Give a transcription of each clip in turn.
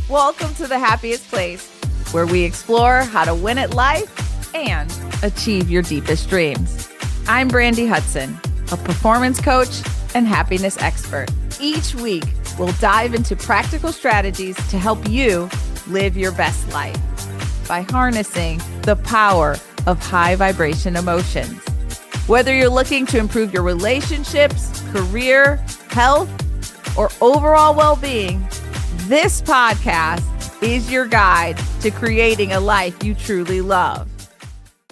Welcome to the Happiest Place, where we explore how to win at life and achieve your deepest dreams. I'm Brandi Hudson, a performance coach and happiness expert. Each week, we'll dive into practical strategies to help you live your best life by harnessing the power of high vibration emotions. Whether you're looking to improve your relationships, career, health, or overall well-being, this podcast is your guide to creating a life you truly love.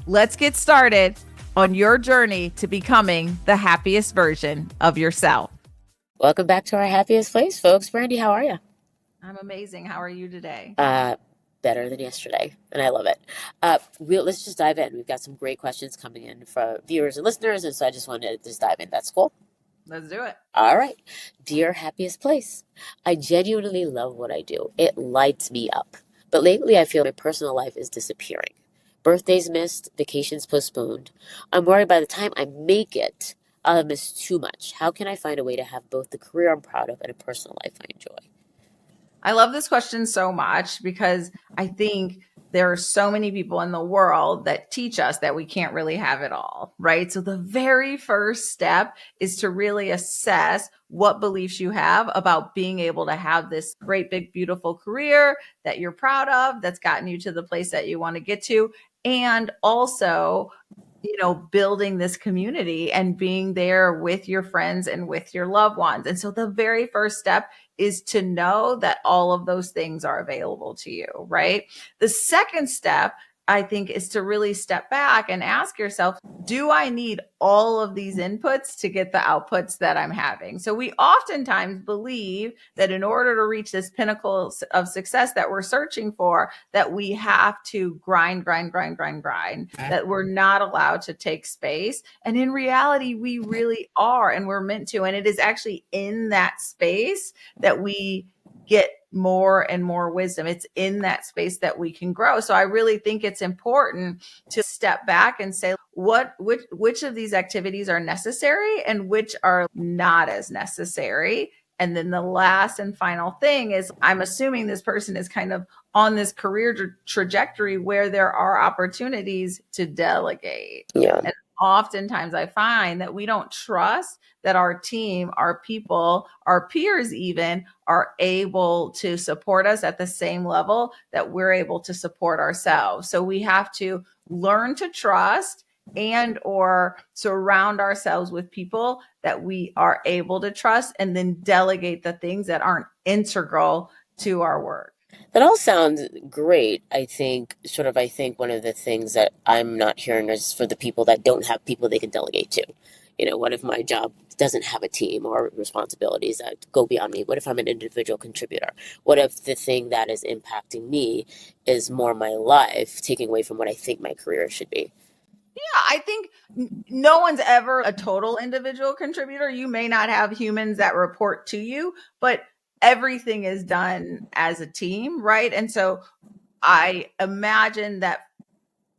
Let's get started on your journey to becoming the happiest version of yourself. Welcome back to our Happiest Place, folks. Brandi, how are you? I'm amazing. How are you today? Better than yesterday, and I love it. Let's just dive in. We've got some great questions coming in from viewers and listeners, and so I just wanted to just dive in. That's cool. Let's do it. All right. Dear Happiest Place, I genuinely love what I do. It lights me up. But lately, I feel my personal life is disappearing. Birthdays missed, vacations postponed. I'm worried by the time I make it, I'll have missed too much. How can I find a way to have both the career I'm proud of and a personal life I enjoy? I love this question so much because I think there are so many people in the world that teach us that we can't really have it all, right? So the very first step is to really assess what beliefs you have about being able to have this great, big, beautiful career that you're proud of, that's gotten you to the place that you want to get to. And also, building this community and being there with your friends and with your loved ones. And so the very first step is to know that all of those things are available to you, right? The second step, I think, is to really step back and ask yourself, do I need all of these inputs to get the outputs that I'm having? So we oftentimes believe that in order to reach this pinnacle of success that we're searching for, that we have to grind, that we're not allowed to take space. And in reality, we really are, and we're meant to. And it is actually in that space that we get more and more wisdom. It's in that space that we can grow. So I really think it's important to step back and say, which of these activities are necessary and which are not as necessary. And then the last and final thing is, I'm assuming this person is kind of on this career trajectory where there are opportunities to delegate. Yeah. And oftentimes I find that we don't trust that our team, our people, our peers even are able to support us at the same level that we're able to support ourselves. So we have to learn to trust and or surround ourselves with people that we are able to trust, and then delegate the things that aren't integral to our work. That all sounds great. I think one of the things that I'm not hearing is for the people that don't have people they can delegate to. What if my job doesn't have a team or responsibilities that go beyond me? What if I'm an individual contributor? What if the thing that is impacting me is more my life, taking away from what I think my career should be? Yeah, I think no one's ever a total individual contributor. You may not have humans that report to you, but everything is done as a team, right? And so I imagine that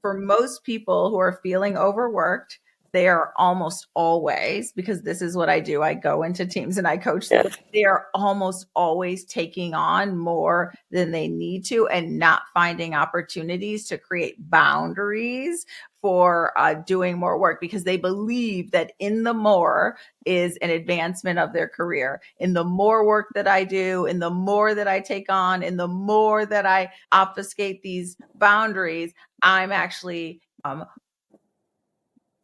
for most people who are feeling overworked, they are almost always, because this is what I do, I go into teams and I coach them. Yeah. They are almost always taking on more than they need to and not finding opportunities to create boundaries for doing more work, because they believe that in the more is an advancement of their career. In the more work that I do, in the more that I take on, in the more that I obfuscate these boundaries, I'm actually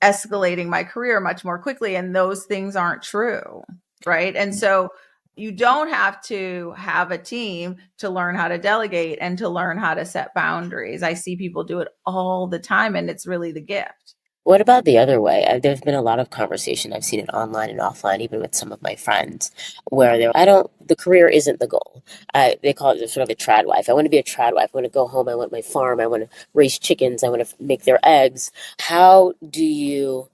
escalating my career much more quickly. And those things aren't true, right? And so you don't have to have a team to learn how to delegate and to learn how to set boundaries. I see people do it all the time, and it's really the gift. What about the other way? There's been a lot of conversation. I've seen it online and offline, even with some of my friends, where the career isn't the goal. They call it sort of a trad wife. I want to be a trad wife. I want to go home. I want my farm. I want to raise chickens. I want to make their eggs. How do you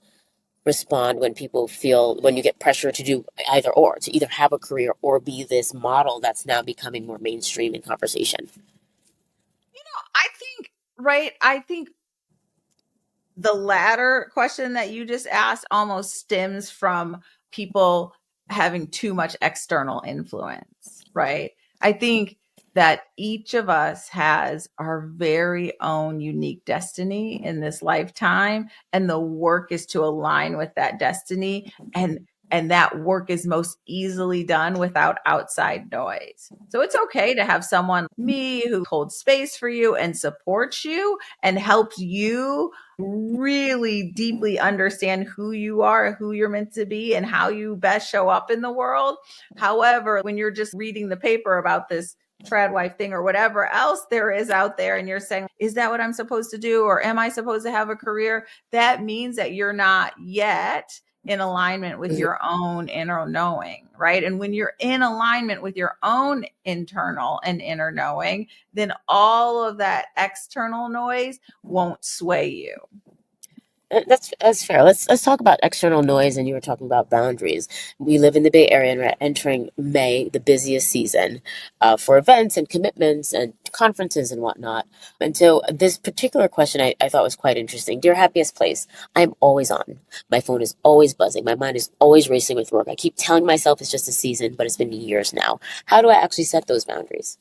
respond when when you get pressure to do either or, to either have a career or be this model that's now becoming more mainstream in conversation? I think the latter question that you just asked almost stems from people having too much external influence, right? I think that each of us has our very own unique destiny in this lifetime, and the work is to align with that destiny, and that work is most easily done without outside noise. So it's okay to have someone like me who holds space for you and supports you and helps you really deeply understand who you are, who you're meant to be, and how you best show up in the world. However, when you're just reading the paper about this trad wife thing or whatever else there is out there, and you're saying, is that what I'm supposed to do? Or am I supposed to have a career? That means that you're not yet in alignment with your own inner knowing, right? And when you're in alignment with your own internal and inner knowing, then all of that external noise won't sway you. That's fair. Let's talk about external noise, and you were talking about boundaries. We live in the Bay Area, and we're entering May, the busiest season for events and commitments and conferences and whatnot. And so, this particular question I thought was quite interesting. Dear happiest place, I'm always on. My phone is always buzzing. My mind is always racing with work. I keep telling myself it's just a season, but it's been years now. How do I actually set those boundaries?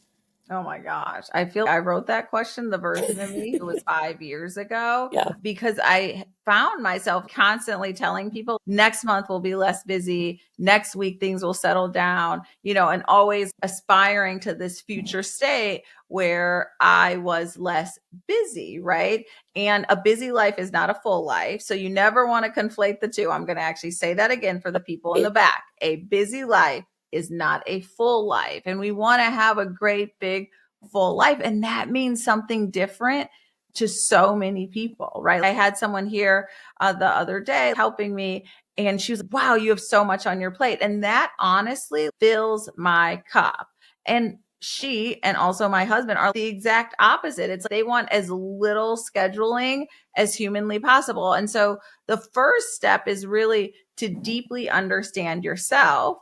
Oh my gosh. I feel I wrote that question, the version of me who was 5 years ago, Yeah. because I found myself constantly telling people next month will be less busy. Next week, things will settle down, and always aspiring to this future state where I was less busy, right? And a busy life is not a full life. So you never want to conflate the two. I'm going to actually say that again for the people in the back. A busy life is not a full life. And we want to have a great big full life. And that means something different to so many people, right? I had someone here the other day helping me, and she was like, wow, you have so much on your plate. And that honestly fills my cup. And she and also my husband are the exact opposite. It's like they want as little scheduling as humanly possible. And so the first step is really to deeply understand yourself.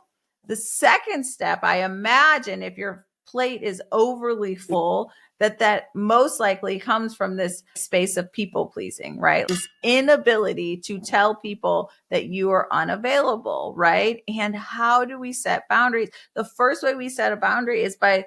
The second step, I imagine, if your plate is overly full, that most likely comes from this space of people pleasing, right? This inability to tell people that you are unavailable, right? And how do we set boundaries? The first way we set a boundary is by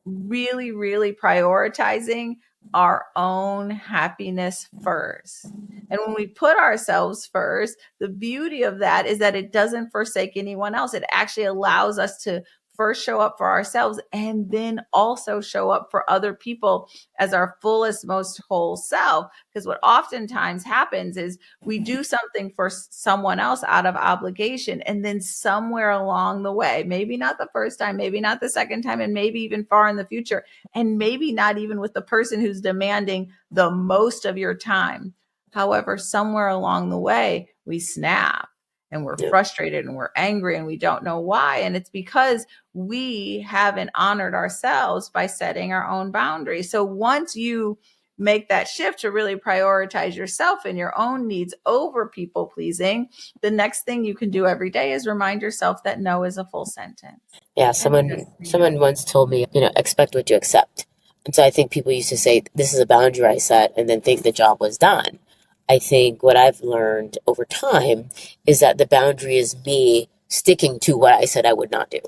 really, really prioritizing our own happiness first. And when we put ourselves first, the beauty of that is that it doesn't forsake anyone else. It actually allows us to first show up for ourselves and then also show up for other people as our fullest, most whole self. Because what oftentimes happens is we do something for someone else out of obligation. And then somewhere along the way, maybe not the first time, maybe not the second time, and maybe even far in the future, and maybe not even with the person who's demanding the most of your time. However, somewhere along the way, we snap and we're frustrated and we're angry and we don't know why. And it's because we haven't honored ourselves by setting our own boundaries. So once you make that shift to really prioritize yourself and your own needs over people pleasing, the next thing you can do every day is remind yourself that no is a full sentence. Yeah, someone once told me, expect what you accept. And so I think people used to say, this is a boundary I set, and then think the job was done. I think what I've learned over time is that the boundary is me sticking to what I said I would not do,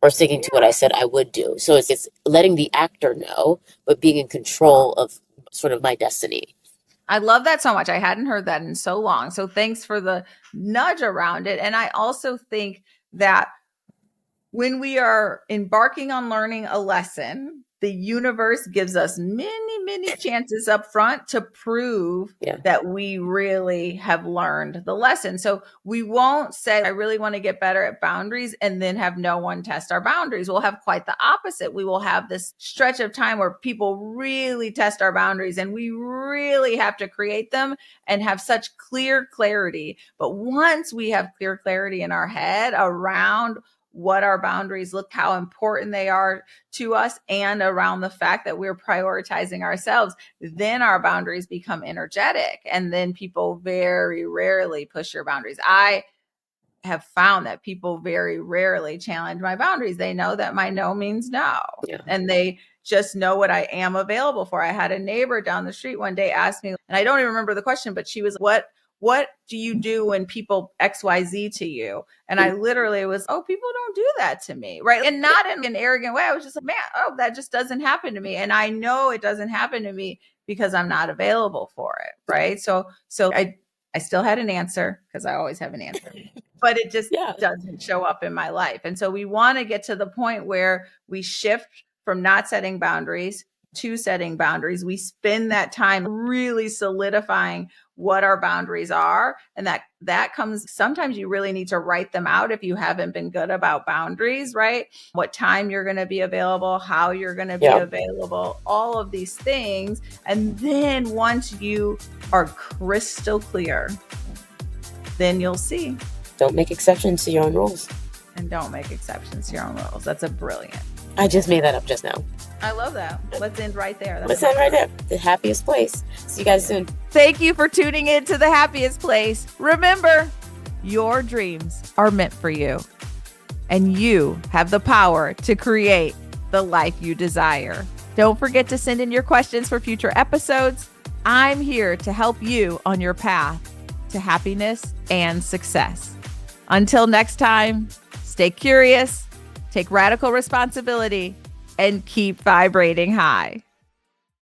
or sticking to what I said I would do. So it's letting the actor know, but being in control of sort of my destiny. I love that so much. I hadn't heard that in so long. So thanks for the nudge around it. And I also think that when we are embarking on learning a lesson, the universe gives us many, many chances up front to prove that we really have learned the lesson. So we won't say, I really want to get better at boundaries, and then have no one test our boundaries. We'll have quite the opposite. We will have this stretch of time where people really test our boundaries, and we really have to create them and have such clear clarity. But once we have clear clarity in our head around what our boundaries look, how important they are to us, and around the fact that we're prioritizing ourselves, then our boundaries become energetic. And then people very rarely push your boundaries. I have found that people very rarely challenge my boundaries. They know that my no means no. And they just know what I am available for. I had a neighbor down the street one day ask me, and I don't even remember the question, but she was, what what do you do when people XYZ to you? And I literally was, oh, people don't do that to me. Right. And not in an arrogant way. I was just like, man, oh, that just doesn't happen to me. And I know it doesn't happen to me because I'm not available for it. Right. So I still had an answer because I always have an answer, but it just doesn't show up in my life. And so we want to get to the point where we shift from not setting boundaries to setting boundaries. We spend that time really solidifying what our boundaries are. And that comes, sometimes you really need to write them out if you haven't been good about boundaries, right? What time you're going to be available, how you're going to be available, all of these things. And then once you are crystal clear, then you'll see. Don't make exceptions to your own rules. And don't make exceptions to your own rules. That's a brilliant. I just made that up just now. I love that. Let's end right there. Let's end right there. The happiest place. See you guys soon. Thank you for tuning in to The Happiest Place. Remember, your dreams are meant for you, and you have the power to create the life you desire. Don't forget to send in your questions for future episodes. I'm here to help you on your path to happiness and success. Until next time, stay curious, take radical responsibility, and keep vibrating high.